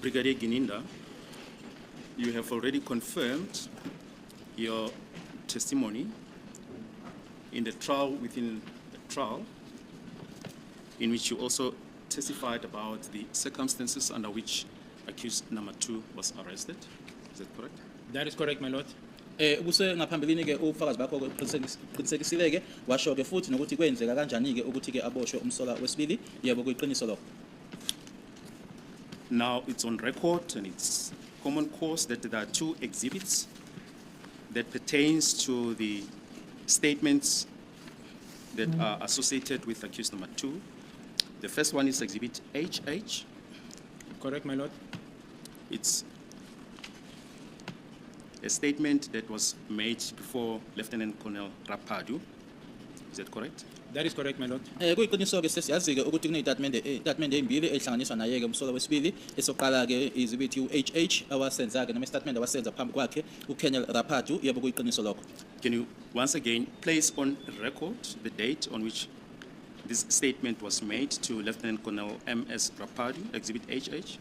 Brigadier uGininda, you have already confirmed your testimony in the trial within the trial, in which you also testified about the circumstances under which accused number 2 was arrested. Is that correct? That is correct, my lord. Kuse ngaphambilini ke ubufakazi bakho qinisekisile ke washo ke futhi nokuthi kwenzeka kanjani ke ukuthi ke aboshwe umsola wesibili yebo kuyiqiniso lokho. Now it's on record and it's common cause that there are 2 exhibits that pertains to the statements that are associated with accused number 2. The first one is exhibit HH. Correct, my lord. It's a statement that was made before Lieutenant Colonel Rapadu. Is that correct? That is correct, my lord. Kuyiqiniso ke sesiyazi ke ukuthi kuneyitatimende ezimbili ehlanganiswa naye ke umsola wesibili esoqala ke izibiti uHH awasenza ke noma statement awasenza phambi kwakhe uKolonel Rapadu yebo kuyiqiniso lokho. Can you once again place on record the date on which this statement was made to Lieutenant Colonel MS Rapadu, exhibit HH?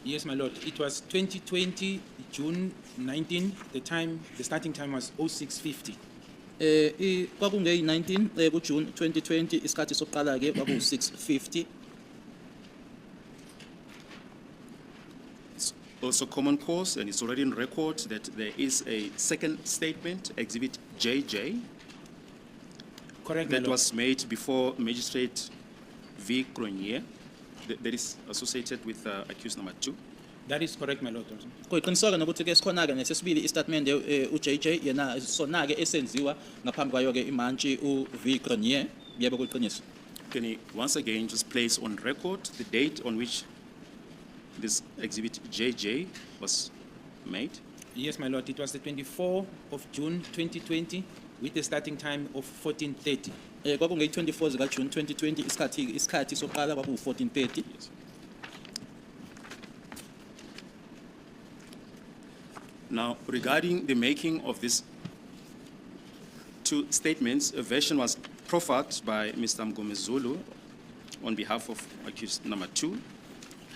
Yes, my lord. It was 2020, June 19. The starting time was 06:50. Kwakunge 19 kuJune 2020 isikhathi sokuqala ke kwaku 6:50. It's also common cause, and it's already in record that there is a second statement, exhibit JJ, Correct, that my lord. was made before Magistrate V. Cronier, that is associated with accused number 2. That is correct, my lord. Kuyiqiniseka nokuthi ke sikhona ke nesesibili istatement uJJ yena sona ke esenziwa ngaphambi kwayo ke imantshi uV Cronier yebo kuyiqiniso. Can you once again just place on record the date on which this exhibit JJ was made? Yes, my lord. It was the 24th of June 2020 with the starting time of 14:30. Kwakunge 24 zika June 2020 isikhathi soqala kwaku 14:30. Yes. Now, regarding the making of these 2 statements, a version was proffered by Mr. Mgomezulu on behalf of accused number 2,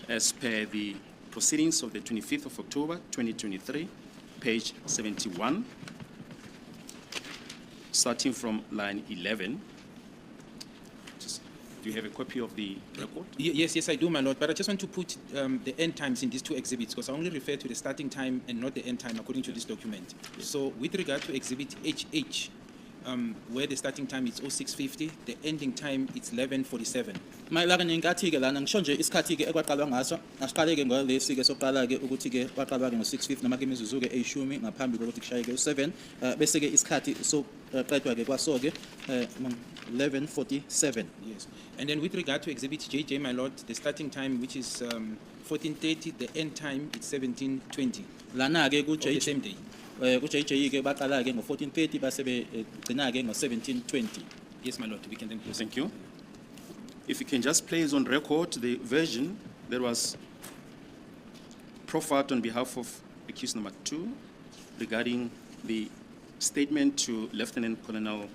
as per the proceedings of the 25th of October 2023, page 71, starting from line 11. Do you have a copy of the record? Yes, I do, my lord. But I just want to put the end times in these 2 exhibits because I only refer to the starting time and not the end time according to this document. Yes. So with regard to exhibit HH, where the starting time is 06:50, the ending time is 11:47. Mayelana nenkathi ke lana ngisho nje isikhathi ke ekwaqalwa ngaso asiqale ke ngolesi ke soqala ke ukuthi ke kwaqalwa ke ngo6:50 noma ke imizuzu ke eyishumi ngaphambi kokuthi kushaye ke u7 bese ke isikhathi soqedwa ke kwaso ke 11:47. Yes. And then with regard to exhibit JJ, my lord, the starting time, which is 14:30, the end time is 17:20. Lana ke Of the same day. kuJJ ke baqala ke ngo14:30 base begcina ke ngo17:20. Yes, my lord. We can then proceed. Thank you. If you can just place on record the version that was proffered on behalf of accused number 2 regarding the statement to Lieutenant Colonel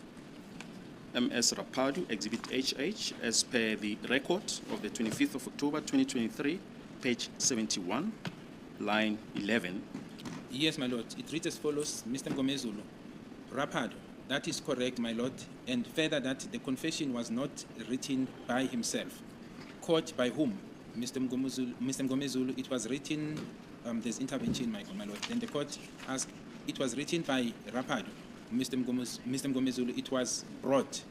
MS Rapadu, exhibit HH, as per the record of the 25th of October 2023, page 71, line 11. Yes, my lord. It reads as follows, Mr. Mgomezulu. Rapado, that is correct, my lord. And further that the confession was not written by himself. Court by whom? Mr. Mgomezulu, it was written, there's intervention, my lord. Then the court asked, it was written by Rapado. Mr. Mgomezulu, it was brought.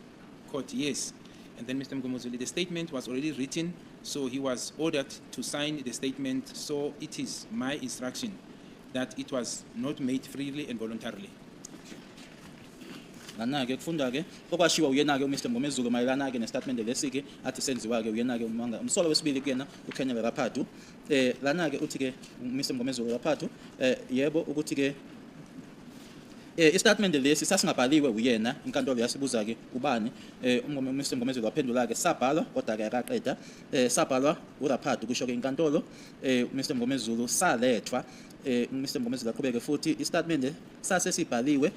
Court, yes. And then Mr. Mgomezulu, the statement was already written, so he was ordered to sign the statement. So it is my instruction that it was not made freely and voluntarily. Lana ke kufunda ke okwashiwa uyena ke uMr Mgomezulu mayelana ke nestatement lesi ke athi senziwa ke uyena ke umsola wesibili kuyena uKolonel Rapadu. Lana ke uthi ke uMr Mgomezulu Rapadu yebo ukuthi ke istatement lesi sasingabhaliwe uyena inkantolo yasibuza ke ubani uMr Mgomezulu waphendula ke sabhalwa kodwa ke akaqeda sabhalwa uRapadu kusho ke inkantolo uMr Mgomezulu salethwa Mr Mgomezulu aqhubeke futhi istatement sase sibhaliwe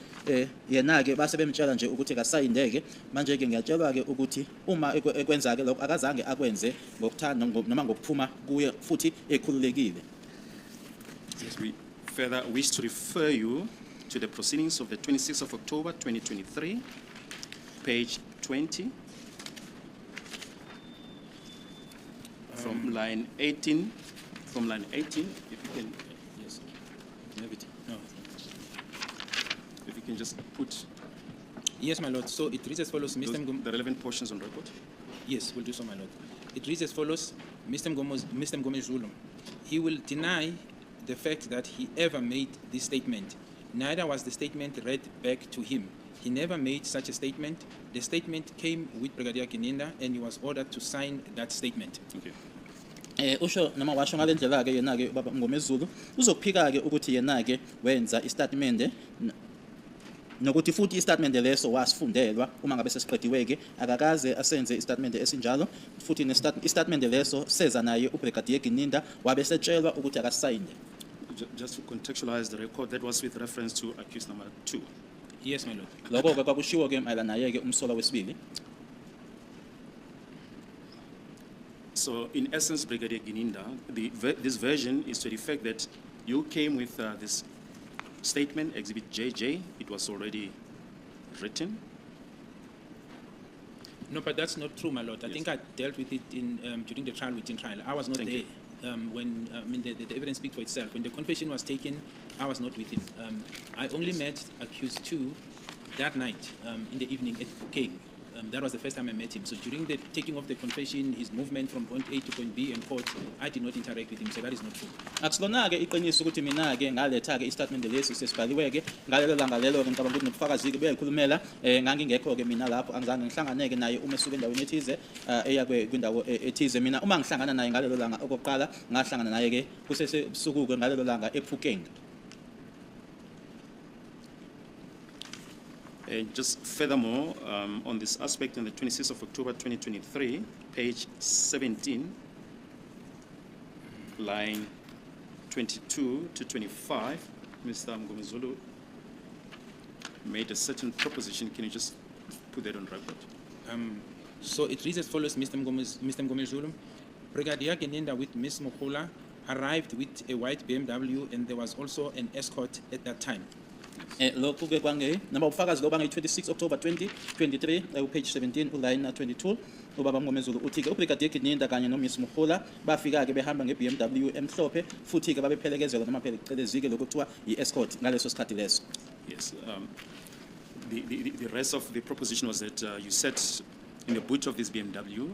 yena ke base bemtshela nje ukuthi kasayindeke manje ke ngiyatshelwa ke ukuthi uma ekwenza ke lokho akazange akwenze ngokuthanda noma ngokuphuma kuye futhi ekhululekile. We further wish to refer you to the proceedings of the 26th of October 2023, page 20, from line 18. From line 18, if you can, Yes. No. if you can just put Yes, my lord. So it reads as follows, Mr. Ngom. the relevant portions on record. Yes, we'll do so, my lord. It reads as follows, Mr. Ngomezulu. He will deny the fact that he ever made this statement. Neither was the statement read back to him. He never made such a statement. The statement came with Brigadier uGininda, and he was ordered to sign that statement. Okay. Usho noma washo ngalendlela ke yena ke baba Ngomezulu uzophika ke ukuthi yena ke wenza istatement nokuthi futhi istatement leso wasifundelwa uma ngabe sesiqediwe ke akakaze asenze istatement esinjalo futhi istatement leso seza naye uBrigadier uGininda wabe setshelwa ukuthi akasayine. Just to contextualize the record, that was with reference to accused number 2. Yes, my lord. Lokho ke kwakushiwo ke mayelana naye ke umsola wesibili. So, in essence, Brigadier uGininda, this version is to the effect that you came with this statement, Exhibit JJ. It was already written. No, but that's not true, my lord. I Yes. think I dealt with it in during the trial within trial. I was not Thank there you. when the evidence speaks for itself. When the confession was taken, I was not with him. I only met accused 2 that night in the evening at Bakhe. That was the first time I met him. So during the taking of the confession, his movement from point A to point B and court, I did not interact with him. So that is not true. Akusilona ke iqiniso ukuthi mina ke ngaletha ke istatement lesi sesibhaliwe ke ngalelo langa lelo ke ngicabanga ukuthi nobufakazi ke beyikhulumela ngangingekho ke mina lapho angizange ngihlanganeke naye uma esuka endaweni ethize eya kwindawo ethize. Mina uma ngihlangana naye ngalelo langa okokuqala ngahlangana naye ke kusesebusuku ke ngalelo langa ePhukeng. Just furthermore, on this aspect, on the 26th of October 2023, page 17, line 22 to 25, Mr. Ngomezulu made a certain proposition. Can you just put that on record? So it reads as follows, Mr. Ngomezulu. Brigadier uGininda with Ms. Mxolisi arrived with a white BMW, and there was also an escort at that time. Lokhu ke kwange noma ubufakazi lo bange 26 October 2023 page 17 uline 22 ubaba Ngomezulu uthi ke uBrigadier uGininda kanye noMiss Mxolisi bafika ke behamba ngeBMW emhlophe futhi ke babephelekezelwa noma phelekelezike lokuthiwa iescort ngaleso sikhathi leso. Yes. The rest of the proposition was that you sat in the boot of this BMW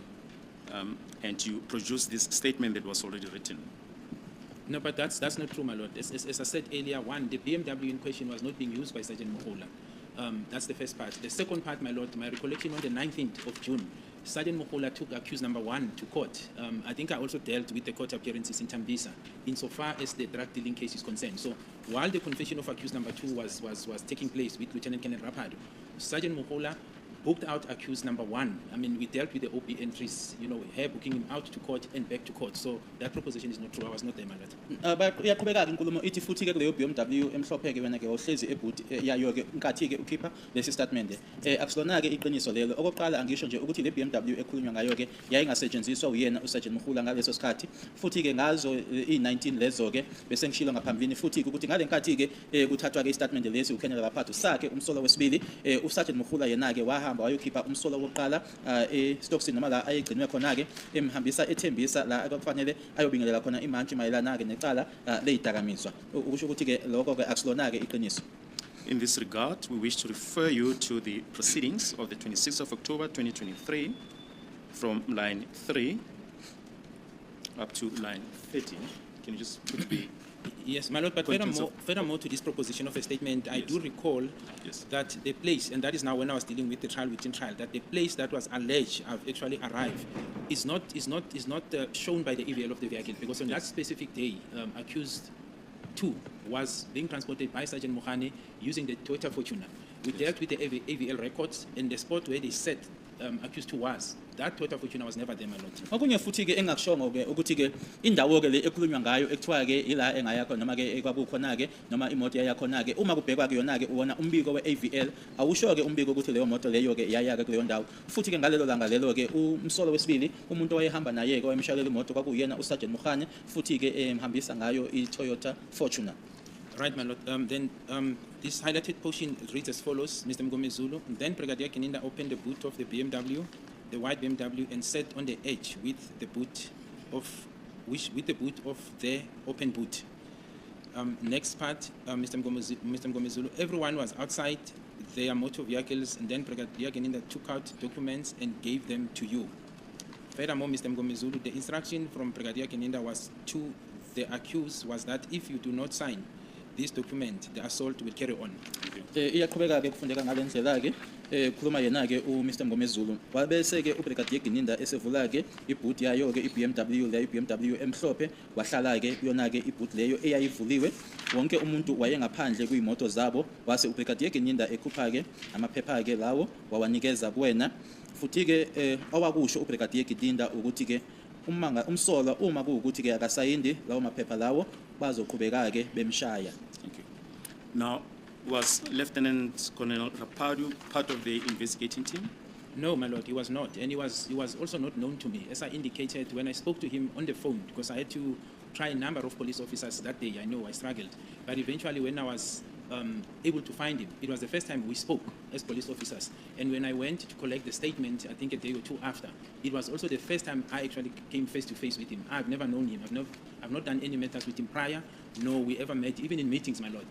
and you produced this statement that was already written. No, but that's not true, my lord. As I said earlier, one, the BMW in question was not being used by Sergeant Mxolisi. That's the first part. The second part, my lord, my recollection on the 19th of June, Sergeant Mxolisi took accused number 1 to court. I think I also dealt with the court appearances in Tembisa, insofar as the drug dealing case is concerned. So while the confession of accused number 2 was taking place with Lieutenant Colonel Rapado, Sergeant Mxolisi booked out accused number 1. I mean, we dealt with the OP entries, her booking him out to court and back to court. So that proposition is not true. I was not there, my lord. Bayaqhubeka ke inkulumo ithi futhi ke kuleyo BMW emhlophe ke wena ke ohlezi ebhuti yayo ke inkathi ke ukhipha lesi statement. Akusilona ke iqiniso lelo. Okokuqala angisho nje ukuthi le BMW ekhulunywa ngayo ke yayingasetshenziswa uyena uSergeant Mxolisi ngaleso sikhathi. Futhi ke ngazo i19 lezo ke bese ngishilo ngaphambilini futhi ukuthi ngale nkathi ke kuthathwa ke istatement lesi uKenel Raphathu sakhe umsolo wesibili uSergeant Mxolisi yena ke wahamba wayokhipha umsolo wokuqala eStockton noma la ayegcinwe khona ke emhambisa eThembisa la akufanele ayobingelela khona imantshi mayelana ke necala leyidakamizwa ukusho ukuthi ke lokho ke akusilona ke iqiniso. In this regard, we wish to refer you to the proceedings of the 26th of October 2023 from line 3 up to line 13. Can you just put the... Yes, my lord, but furthermore to this proposition of a statement, I Yes. do recall Yes. that the place, and that is now when I was dealing with the trial within trial, that the place that was alleged have actually arrived is not shown by the EVL of the vehicle, because on that specific day, accused 2 was being transported by Sergeant Mohane using the Toyota Fortuner. We dealt with the AVL records, and the spot where they sat accused who was. That total fortune was never there, my lord. Okunye futhi ke engakushongo ke ukuthi ke indawo ke le ekhulunywa ngayo ekuthiwa ke ila engayakho noma ke ekwakukhona ke noma imoto yayakhona ke uma kubhekwa ke yona ke uwona umbiko we-AVL awusho ke umbiko ukuthi leyo moto leyo ke yayake kuleyo ndawo futhi ke ngalelo langa lelo ke umsolo wesibili umuntu owayehamba naye ke wayemshayelela imoto kwakuyena uSergeant Mukhane futhi ke emhambisa ngayo iToyota Fortuner. Right, my lord. Then this highlighted portion reads as follows, Mr. Mngomezulu. Then Brigadier uGininda opened the boot of the BMW, the white BMW, and sat on the edge with the boot of the open boot. Next part, Mr. Mngomezulu. Everyone was outside their motor vehicles, and then Brigadier uGininda took out documents and gave them to you. Furthermore, Mr. Mngomezulu, the instruction from Brigadier uGininda was to the accused was that if you do not sign this document, the assault will carry on. Iyaqhubeka ke kufundeka ngalendlela ke khuluma yena ke uMr Mngomezulu wabese ke uBrigadier uGininda esevula ke iboot yayo ke iBMW leyo iBMW emhlophe wahlala ke yona ke iboot leyo eyayivuliwe wonke umuntu wayengaphandle kuyimoto zabo wase uBrigadier uGininda ekhupha ke amaphepha ke lawo wawanikeza kuwena futhi ke awakusho uBrigadier uGininda ukuthi ke umsolwa uma kuukuthi ke akasayindi lawo maphepha lawo bazoqhubeka ke bemshaya. Thank you. Now, was Lieutenant Colonel Rapadu part of the investigating team? No, my lord, he was not, and he was also not known to me. As I indicated when I spoke to him on the phone, because I had to try a number of police officers that day. I know I struggled, but eventually when I was able to find him, it was the first time we spoke as police officers. And when I went to collect the statement, I think a day or two after, it was also the first time I actually came face to face with him. I've never known him. I've not done any matters with him prior, nor we ever met, even in meetings, my lord.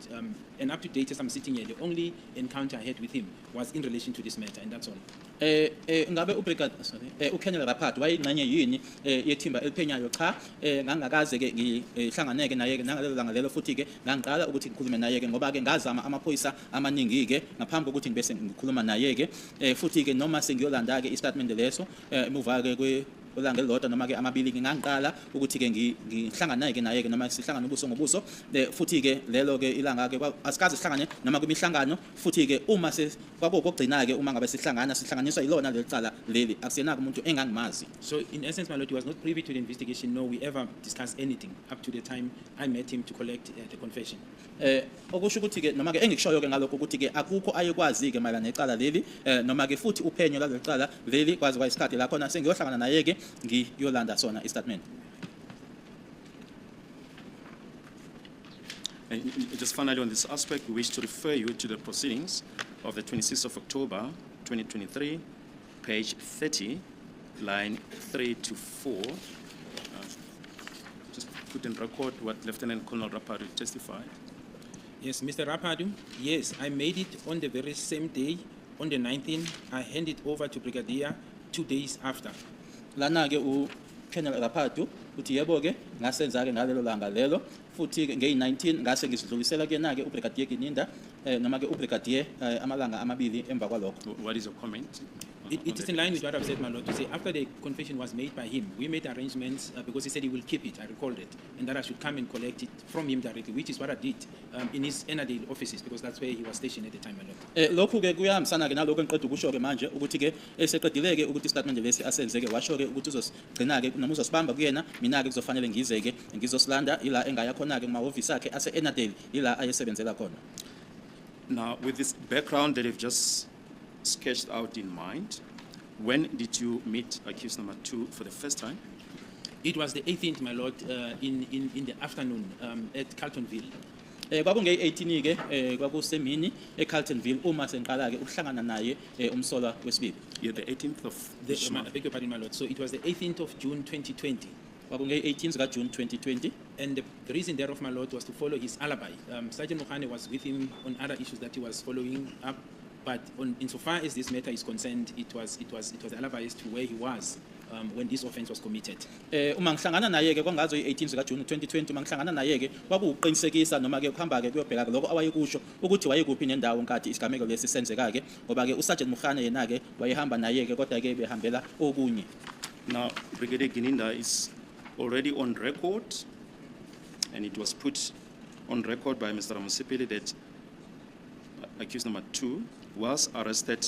And up to date, as I'm sitting here, the only encounter I had with him was in relation to this matter, and that's all. Ngabe uKenel Rapadu wayingxenye yini yethimba eliphenyayo cha ngangakaze ke ngihlanganeke naye ke nangalelo langa lelo futhi ke ngangiqala ukuthi ngikhulume naye ke ngoba ke ngazama amaphoyisa amaningi ke ngaphambi kokuthi ngibese ngikhuluma naye ke futhi ke noma sengiyolanda ke istatement leso emuva ke ulanga elilodwa noma ke amabili ngangiqala ukuthi ke ngihlangana naye ke naye ke noma sihlangana ubuso ngobuso futhi ke lelo ke ilanga ke asikaze sihlangane noma kwimihlangano futhi ke uma kwakugcina ke uma ngabe sihlanganiswa yilona lelicala leli akusenaka umuntu engangimazi. So in essence, my lord, he was not privy to the investigation, nor we ever discussed anything up to the time I met him to collect the confession. Okusho ukuthi ke noma ke engikushoyo ke ngalokho ukuthi ke akukho ayekwazi ke mayelana necala leli noma ke futhi uphenyo lalecala leli kwazi kwayisikhathi la khona sengiyohlangana naye ke ngiyolanda sona istatement. And just finally on this aspect, we wish to refer you to the proceedings of the 26th of October 2023, page 30, line 3 to 4. Just put in record what Lieutenant Colonel Rapadu testified. Yes, Mr. Rapadu, yes, I made it on the very same day, on the 19th. I handed over to Brigadier 2 days after. Lana ke uKenel Rapadu uthi yebo ke ngasenza ke ngalelo langa lelo futhi ke nge-19 ngase ngisidlulisela ke na ke uBrigadier uGininda noma ke uBrigadier amalanga amabili emva kwalokho. What is your comment? It is in line with what I've said, my lord, to say after the confession was made by him, we made arrangements because he said he will keep it, I recalled it, and that I should come and collect it from him directly, which is what I did in his Enadale offices, because that's where he was stationed at the time, my lord. Lokhu ke kuyahambisana ke nalokho engiqeda ukusho ke manje ukuthi ke eseqedile ke ukuthi istatement lesi asenze ke washo ke ukuthi uzogcina ke noma uzosibamba kuyena mina ke kuzofanele ngize ke ngizosilanda ila engaya khona ke kumahhovisi akhe ase Enadale ila ayesebenzela khona. Now, with this background that you've just sketched out in mind, when did you meet accused number 2 for the first time? It was the 18th, my lord, in the afternoon at Carltonville. Kwakunge-18 ke kwakusemini eCarltonville uma sengiqala ke ukuhlangana naye umsolwa wesibili. Yeah, the 18th of I beg your pardon, my lord. So it was the 18th of June 2020. Kwakunge-18 ka June 2020. And the reason thereof, my lord, was to follow his alibi. Sergeant Mukhane was with him on other issues that he was following up, but insofar as this matter is concerned, it was the alibi as to where he was when this offense was committed. Uma ngihlangana naye ke kwangazo i-18 ka June 2020 uma ngihlangana naye ke kwakuuqinisekisa noma ke kuhamba ke kuyobheka lokho awayekusho ukuthi wayekuphi nendawo nkathi isigameko lesi senzeka ke ngoba ke uSergeant Mukhane yena ke wayehamba naye ke kodwa ke behambela okunye. Now, Brigadier uGininda is already on record, and it was put on record by Mr. Ramusipili that accused number 2 was arrested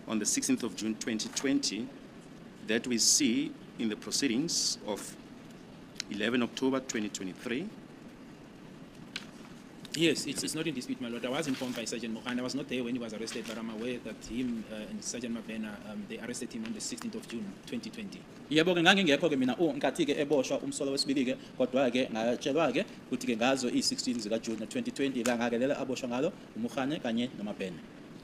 on the 16th of June 2020 that we see in the proceedings of 11 October 2023? Yes, it's not in dispute, my lord. I was informed by Sergeant Mohan. I was not there when he was arrested, but I'm aware that him and Sergeant Mabena, they arrested him on the 16th of June 2020. Yebo ke ngangingekho ke mina nkathi ke eboshwa umsolo wesibili ke kodwa ke ngatshelwa ke ukuthi ke ngazo i16 zika June 2020 la ngakelela aboshwa ngalo uMukhane kanye noMabena.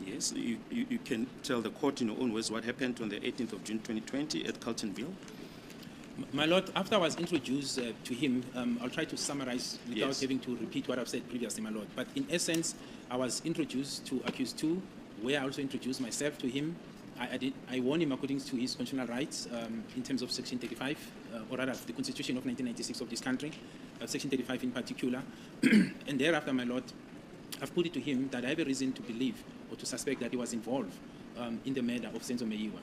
Yes, you can tell the court in your own words what happened on the 18th of June 2020 at Carltonville. My lord, after I was introduced to him, I'll try to summarize without Yes. having to repeat what I've said previously, my lord. But in essence, I was introduced to accused 2, where I also introduced myself to him. I warned him according to his constitutional rights in terms of Section 35, or rather the Constitution of 1996 of this country, Section 35 in particular. And thereafter, my lord, I've put it to him that I have a reason to believe or to suspect that he was involved in the murder of Senzo Meyiwa.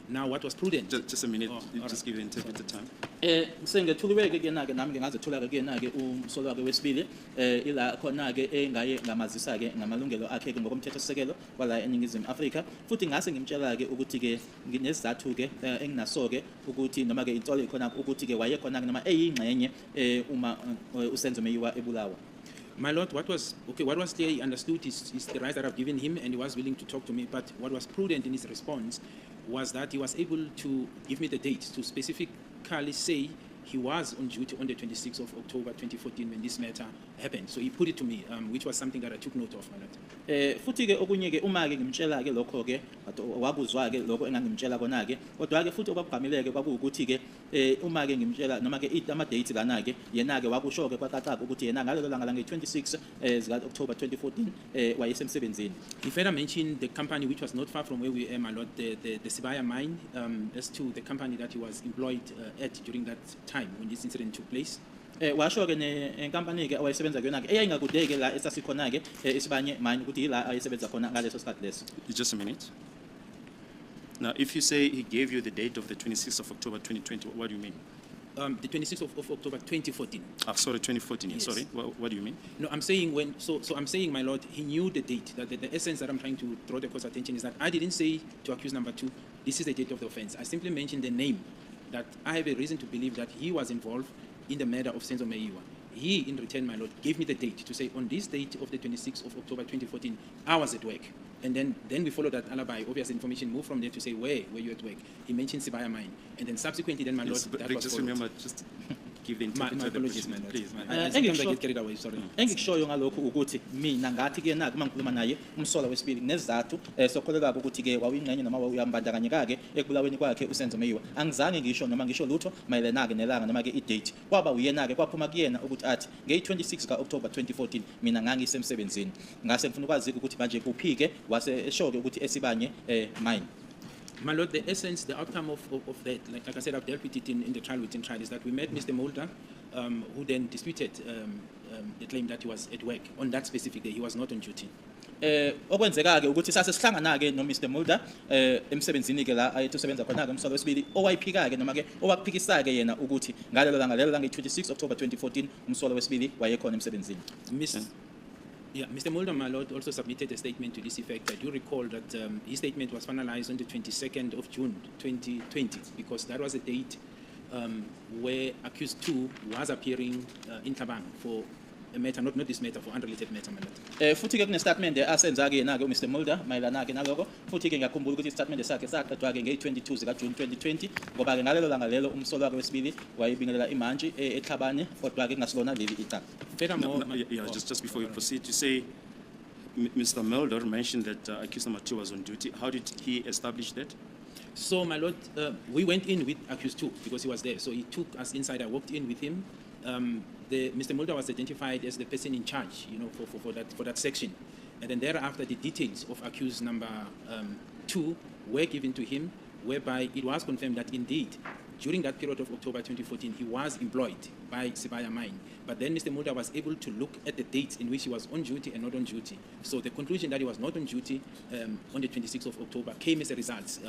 Now, what was prudent? Just a minute, Oh, you all just right. give the interpreter time. Sengethuliwe ke kena ke nami ke ngazethula ke kena ke umsolo wakhe wesibili ila khona ke engaye ngamazisa ke ngamalungelo akhe ke ngokomthetho sisekelo kwala eNingizimu Afrika futhi ngase ngimtshela ke ukuthi ke nginesizathu ke enginaso ke ukuthi noma ke intolo ikhona ukuthi ke waye khona noma eyingxenye uma uSenzo Meyiwa ebulawa. My lord, what was clear, he understood is the rights that I've given him, and he was willing to talk to me. But what was prudent in his response was that he was able to give me the date to specifically say he was on duty on the 26th of October 2014 when this matter happened. So he put it to me, which was something that I took note of, my lord. Futhi ke okunye ke uma ke ngimtshela ke lokho ke wakuzwa ke lokho engangimtshela kona ke kodwa ke futhi obabhamile ke kwakuwukuthi ke uma ke ngimtshela noma ke ama dates lana ke yena ke wakusho ke kwacaca ukuthi yena ngalelo langa lange 26 zika October 2014 wayesemsebenzini. He further mentioned the company which was not far from where we are, my lord, the Sibaya mine, as to the company that he was employed at during that time when this incident took place. Washo ke nenkampani ke awayisebenza kuyona ke eyayingakude ke la esasikhona ke isibanye mine ukuthi ila ayisebenza khona ngaleso sikhathi leso. Just a minute. Now, if you say he gave you the date of the 26th of October 2020, what do you mean? The 26th of October 2014. Sorry, 2014. Yes. Sorry, what do you mean? No, I'm saying so I'm saying, my lord, he knew the date. That the essence that I'm trying to draw the court's attention is that I didn't say to accused number 2, this is the date of the offense. I simply mentioned the name, that I have a reason to believe that he was involved in the murder of Senzo Meyiwa. He, in return, my lord, gave me the date to say on this date of the 26th of October 2014, I was at work. And then we followed that alibi, obvious information, moved from there to say, where were you at work? He mentioned Sibaya mine. And then subsequently, then, my Yes, lord, but that Rick, was just followed. remember, just give the My interpreter the apologies, my question, lord. please. Sometimes I get carried away, sorry. Engikushoyo ngalokho ukuthi mina ngathi ke na uma ngikhuluma naye umsolo wesibili nesizathu sokholelwa ukuthi ke wawingxenye noma wawuyambandakanyeka ke ekubulaweni kwakhe uSenzo Meyiwa angizange ngisho noma ngisho lutho mayelana ke nelanga noma ke idate kwaba uyena ke kwaphuma kuyena ukuthi athi nge-26 ka October 2014 mina ngangisemsebenzini ngase ngifuna ukwazi ukuthi manje kuphike wase eshoke ukuthi esibanye mine. My lord, the essence, the outcome of that, like I said, I've dealt with it in the trial within trial, is that we met Mr. Mulder, who then disputed the claim that he was at work on that specific day. He was not on duty. Okwenzeka ke ukuthi sase sihlangana ke no Mr Mulder emsebenzini ke la ayethu sebenza khona ke umsolo wesibili owayiphika ke noma ke owakuphikisa ke yena ukuthi ngalelo langa 26 October 2014 umsolo wesibili wayekhona emsebenzini. Mr. Mulder, my lord, also submitted a statement to this effect. I do recall that his statement was finalized on the 22nd of June 2020, because that was the date where accused 2 was appearing in Tabang for a matter, not this matter, for unrelated matter, my lord. Futhi ke kune statement asenza ke yena ke Mr Mulder mayelana ke naloko futhi ke ngiyakhumbula ukuthi statement sakhe saqedwa ke nge-22 zika June 2020 ngoba ke ngalelo langa lelo umsolo wakhe wesibili wayebingelela imantshi eXhabane kodwa ke ngasilona leli icala. Furthermore, Just before you proceed, you say Mr. Mulder mentioned that accused number 2 was on duty. How did he establish that? So, my lord, we went in with accused 2 because he was there. So he took us inside. I walked in with him. Mr. Mulder was identified as the person in charge, for that section. And then thereafter, the details of accused number 2 were given to him, whereby it was confirmed that indeed, during that period of October 2014, he was employed by Sibaya Mine. But then Mr. Mulder was able to look at the dates in which he was on duty and not on duty. So the conclusion that he was not on duty on the 26th of October came as a result.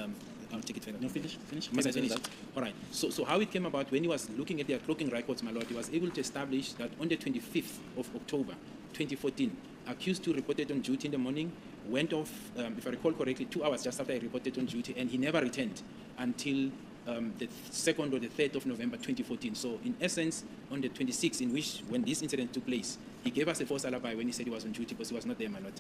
I'll take it further. No, finish. Yes, I finished. All right. So how it came about, when he was looking at their clocking records, my lord, he was able to establish that on the 25th of October 2014, accused 2 reported on duty in the morning, went off, if I recall correctly, 2 hours just after I reported on duty, and he never returned until the 2nd or the 3rd of November 2014. So in essence, on the 26th, when this incident took place, he gave us a false alibi when he said he was on duty because he was not there, my lord.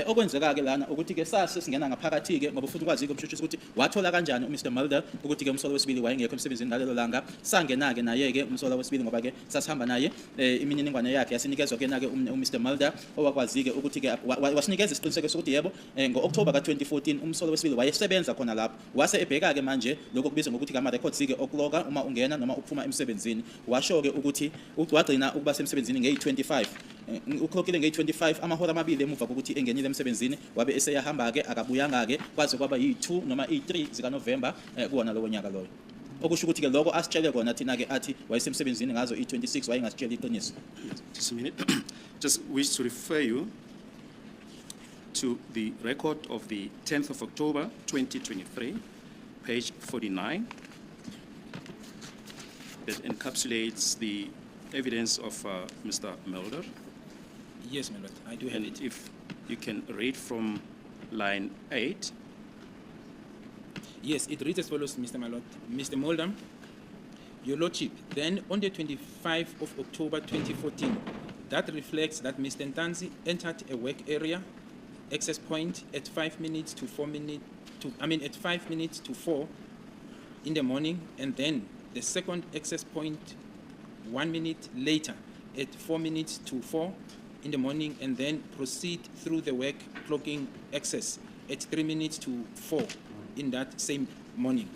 Okwenzeka-ke lana ukuthi-ke sasingena ngaphakathi-ke ngoba ufuna ukwazi-ke umshushusi ukuthi wathola kanjani uMr Mulder ukuthi-ke umsolwa wesibili wayengekho emsebenzini ngalelo langa. Sangena-ke naye-ke umsolwa wesibili ngoba-ke sasihamba naye imininingwane yakhe yasinikezwa-ke-na-ke uMr Mulder owakwazi-ke ukuthi-ke wasinikeza isiqiniseko sokuthi yebo ngo-October ka-2014 umsolwa wesibili wayesebenza khona lapho. Wase ebheka-ke manje lokho kubizwa ngokuthi ama-records-ke okuloga uma ungena noma uphuma emsebenzini. Washo-ke ukuthi wagcina ukuba semsebenzini ngeyi-25. Ukhokile ngeyi-25 amahora amabili emuva kokuthi engenile emsebenzini wabe eseyahamba-ke akabuyanga-ke kwaze kwaba yi-2 noma i-3 zikaNovemba kuwona lowo nyaka loyo. Okusho ukuthi-ke lokho asitshele kona thina-ke athi wayesemsebenzini ngazo i-26 wayengasitshela iqiniso. Just a minute. Just wish to refer you to the record of the 10th of October 2023, page 49, that encapsulates the evidence of Mr. Mulder. Yes, my lord, I do have And it. if you can read from line 8. Yes, it reads as follows, Mr. My lord. Mr. Mulder, your lordship, then on the 25th of October 2014, that reflects that Mr. Ntanzi entered a work area, access point at 5 minutes to 4 minutes, at 5 minutes to 4 in the morning, and then the second access point 1 minute later at 4 minutes to 4 in the morning, and then proceed through the work clocking access at 3 minutes to 4 in that same morning.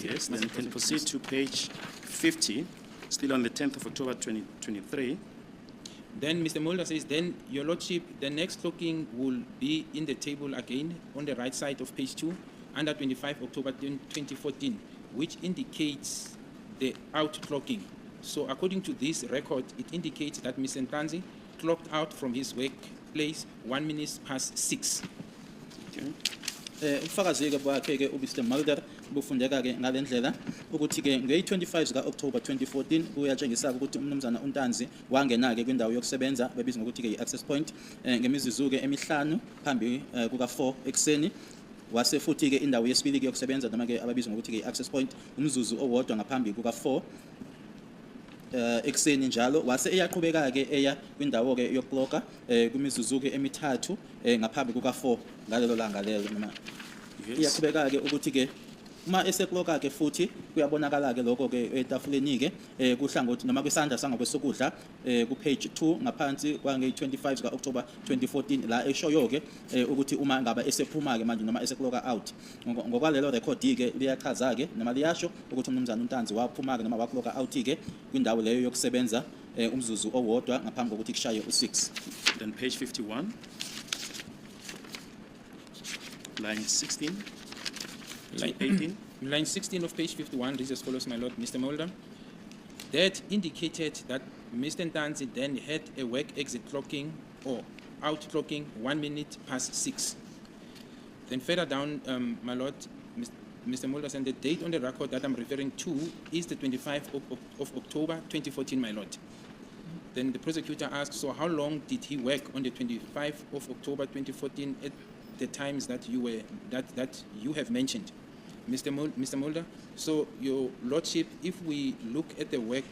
Yes, then you can proceed to page 50, still on the 10th of October 2023. Then Mr. Mulder says, then, your lordship, the next clocking will be in the table again on the right side of page 2, under 25 October 2014, which indicates the outclocking. So according to this record, it indicates that Mr. Ntanzi clocked out from his workplace 1 minute past 6. Okay. Ubufakazi-ke bakhe-ke uMr Mulder bufundeka-ke ngale ndlela ukuthi-ke ngeyi-25 zika-October 2014 kuyatshengisa-ke ukuthi umnumzana uNtanzi wangena-ke kwindawo yokusebenza bebizwa ngokuthi-ke i-access point ngemizuzu-ke emihlanu phambi kuka-4 ekuseni. Wase futhi-ke indawo yesibili-ke yokusebenza noma-ke ababizwa ngokuthi-ke i-access point umzuzu owodwa ngaphambi kuka-4 ekuseni njalo. Wase eyaqhubeka-ke eya kwindawo-ke yokukloka kwimizuzu-ke emithathu ngaphambi kuka-4 ngalelo langa lelo noma iyaqhubeka-ke ukuthi-ke uma esekloka-ke futhi kuyabonakala-ke lokho-ke etafuleni-ke kuhlangothi noma kwisandla sangakwesokudla ku-page 2 ngaphansi kwange-25 zika-October 2014 la eshoyo-ke ukuthi uma ngaba esephuma-ke manje noma esekloka out. Ngokwalelo record-ke liyachaza-ke noma liyasho ukuthi umnumzana uNtanzi waphuma-ke noma wakloka out-ke kwindawo leyo yokusebenza umzuzu owodwa ngaphambi kokuthi kushaye u-6. Then page 51, line 16 to 18. Line 16 of page 51 reads as follows, my lord. Mr. Mulder, that indicated that Mr. Ntanzi then had a work exit clocking or out clocking 1 minute past 6. Then further down, my lord, Mr. Mulder said the date on the record that I'm referring to is the 25th of October 2014, my lord. Then the prosecutor asks, so how long did he work on the 25th of October 2014 at the times that you have mentioned? Mr. Mulder, so your lordship, if we look at the work,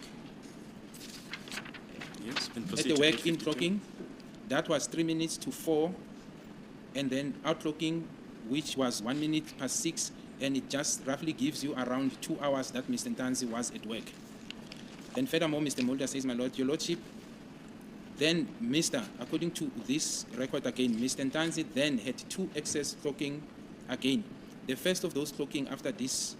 Yes, then at proceed the to work page in 52. clocking, that was 3 minutes to 4, and then out clocking, which was 1 minute past 6, and it just roughly gives you around 2 hours that Mr. Ntanzi was at work. Then furthermore, Mr. Mulder says, my lord, your lordship, then according to this record again, Mr. Ntanzi then had 2 excess clocking again. The first of those clocking after this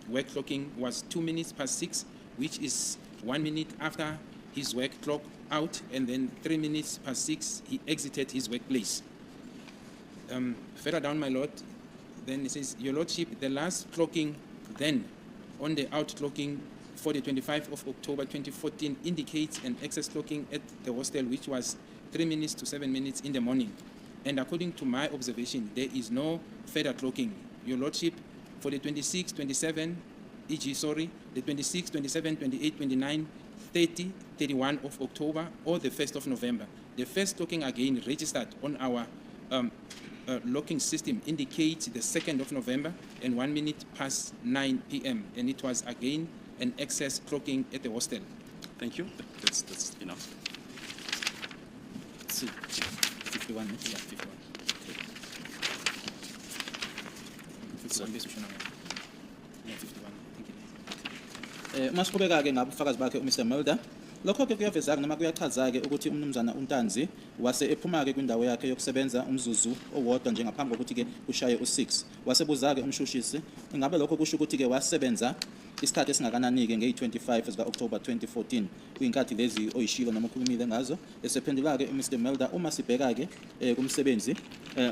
work clocking was 2 minutes past 6, which is 1 minute after his work clock out, and then 3 minutes past 6, he exited his workplace. Further down, my lord, then it says, your lordship, the last clocking then on the out clocking for the 25th of October 2014 indicates an excess clocking at the hostel, which was 3 minutes to 7 minutes in the morning. And according to my observation, there is no further clocking. Your lordship, for the 26, 27, the 26, 27, 28, 29, 30, 31 of October, or the 1st of November, The first locking again registered on our locking system indicates the 2nd of November and 1 minute past 9 p.m. And it was again an excess clocking at the hostel. Thank you. That's enough. 51. Yeah, 51. 51 base ushona ngayo. Yeah, 51. Thank you. Masiqhubeka-ke ngabufakazi bakhe uMr Mulder. Lokho-ke kuyaveza-ke noma kuyachaza-ke ukuthi umnumzana uNtanzi wase ephuma-ke kwindawo yakhe yokusebenza umzuzu owodwa nje ngaphambi kokuthi-ke kushaye u-6. Wasebuza-ke umshushisi ingabe lokho kusho ukuthi-ke wasebenza isikhathi esingakanani-ke ngeyi-25 zika-October 2014 kuyinkathi lezi oyishilo noma ukhulumile ngazo. Esephendula-ke uMr Mulder uma sibheka-ke kumsebenzi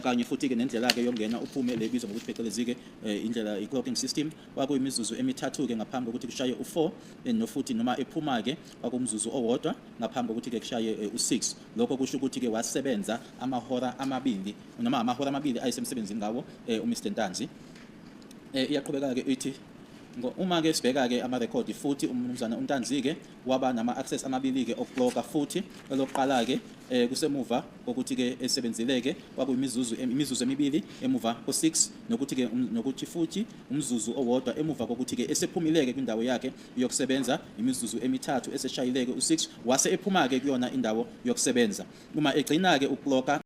kanye futhi-ke nendlela-ke yokungena uphume le bizwa ngokuthi phecelezi-ke indlela i-clocking system kwakuyimizuzu emithathu-ke ngaphambi kokuthi kushaye u-4 nofuthi noma ephuma-ke kwakumzuzu owodwa ngaphambi kokuthi-ke kushaye u-6. Lokho kusho ukuthi-ke wasebenza amahora amabili noma amahora amabili ayisemsebenzini ngawo uMr Ntanzi. Iyaqhubeka-ke ithi uma-ke sibheka-ke amarekhodi futhi umnumzana uNtanzi-ke waba nama-access amabili-ke okuclocka futhi elokuqala-ke kusemuva kokuthi-ke esebenzile-ke kwakuyimizuzu emibili emuva ko-6 nokuthi-ke nokuthi futhi umzuzu owodwa emuva kokuthi-ke esephumile-ke kwindawo yakhe yokusebenza imizuzu emithathu eseshayile-ke u-6 wase ephuma-ke kuyona indawo yokusebenza. Uma egcina-ke ukuclocka